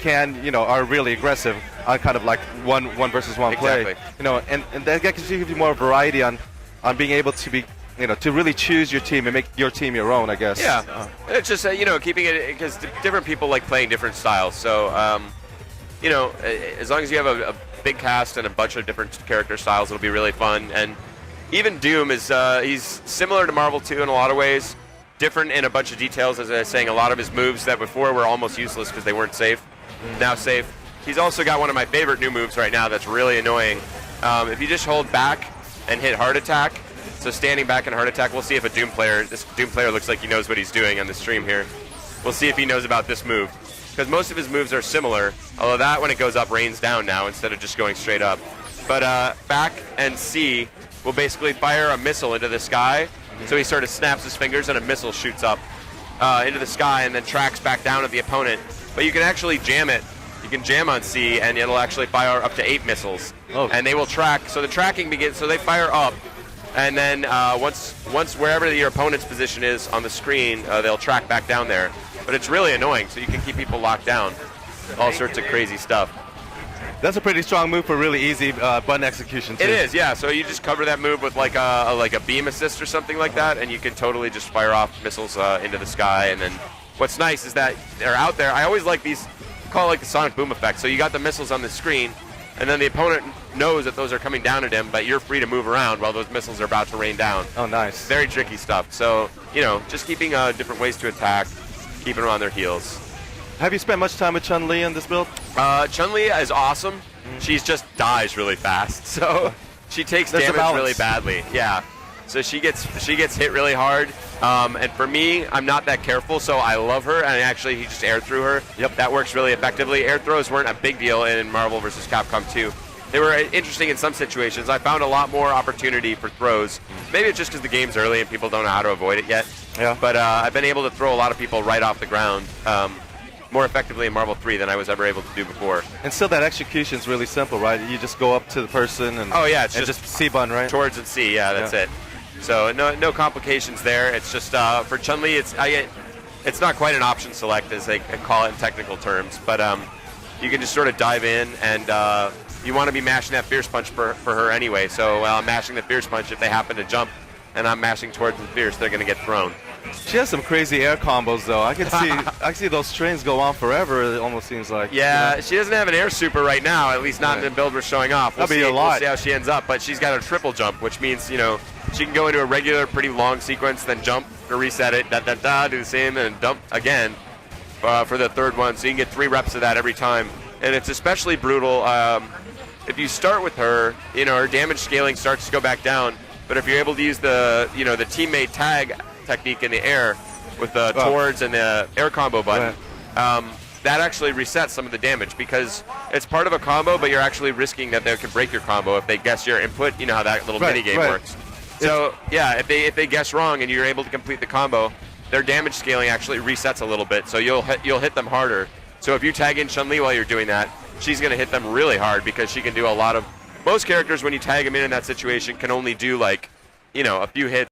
can, are really aggressive on kind of like one versus one play. And that gives you more variety on being able to be, to really choose your team and make your team your own, I guess. Yeah, it's just keeping it, because different people like playing different styles. So as long as you have a big cast and a bunch of different character styles, it'll be really fun. And even Doom is he's similar to Marvel 2 in a lot of ways, different in a bunch of details. As I was saying, a lot of his moves that before were almost useless because they weren't safe, now safe. He's also got one of my favorite new moves right now that's really annoying. If you just hold back and hit heart attack, so standing back and heart attack, we'll see if this Doom player looks like he knows what he's doing on the stream here. We'll see if he knows about this move, because most of his moves are similar, although that, when it goes up, rains down now instead of just going straight up. But back and C will basically fire a missile into the sky, so he sort of snaps his fingers and a missile shoots up into the sky and then tracks back down at the opponent. But you can actually jam it. You can jam on C and it'll actually fire up to 8 missiles. Oh. And they will track, so the tracking begins, so they fire up, and then once wherever your opponent's position is on the screen, they'll track back down there. But it's really annoying, so you can keep people locked down. All sorts of crazy stuff. That's a pretty strong move for really easy button execution, too. It is, yeah. So you just cover that move with like a beam assist or something like that, and you can totally just fire off missiles into the sky. And then what's nice is that they're out there. I always like these, call it like the sonic boom effect. So you got the missiles on the screen, and then the opponent knows that those are coming down at him, but you're free to move around while those missiles are about to rain down. Oh, nice. Very tricky stuff. So, just keeping different ways to attack, keeping them on their heels. Have you spent much time with Chun-Li in this build? Chun-Li is awesome. She just dies really fast, so she takes damage really badly. Yeah, so she gets hit really hard. And for me, I'm not that careful, so I love her. And actually, he just air threw her. Yep, that works really effectively. Air throws weren't a big deal in Marvel vs. Capcom 2. They were interesting in some situations. I found a lot more opportunity for throws. Maybe it's just because the game's early and people don't know how to avoid it yet. Yeah. But I've been able to throw a lot of people right off the ground more effectively in Marvel 3 than I was ever able to do before. And still, that execution's really simple, right? You just go up to the person and it's just C button, right? Towards and C, that's it. So no complications there. It's just for Chun-Li, it's not quite an option select as they call it in technical terms, but you can just sort of dive in, and you want to be mashing that Fierce Punch for her anyway. So while I'm mashing the Fierce Punch, if they happen to jump and I'm mashing towards the Fierce, they're going to get thrown. She has some crazy air combos, though. I can see those trains go on forever. It almost seems like. Yeah, she doesn't have an air super right now. At least not in the build we're showing off. That'll be a lot. We'll see how she ends up. But she's got a triple jump, which means she can go into a regular, pretty long sequence, then jump to reset it, do the same, and dump again for the third one. So you can get 3 reps of that every time, and it's especially brutal if you start with her. Her damage scaling starts to go back down. But if you're able to use the the teammate tag technique in the air with the towards and the air combo button, that actually resets some of the damage, because it's part of a combo, but you're actually risking that they could break your combo if they guess your input. You know how that little mini game works. So if they guess wrong and you're able to complete the combo, their damage scaling actually resets a little bit, so you'll hit them harder. So if you tag in Chun-Li while you're doing that, she's going to hit them really hard, because she can do a lot of. Most characters, when you tag them in that situation, can only do a few hits.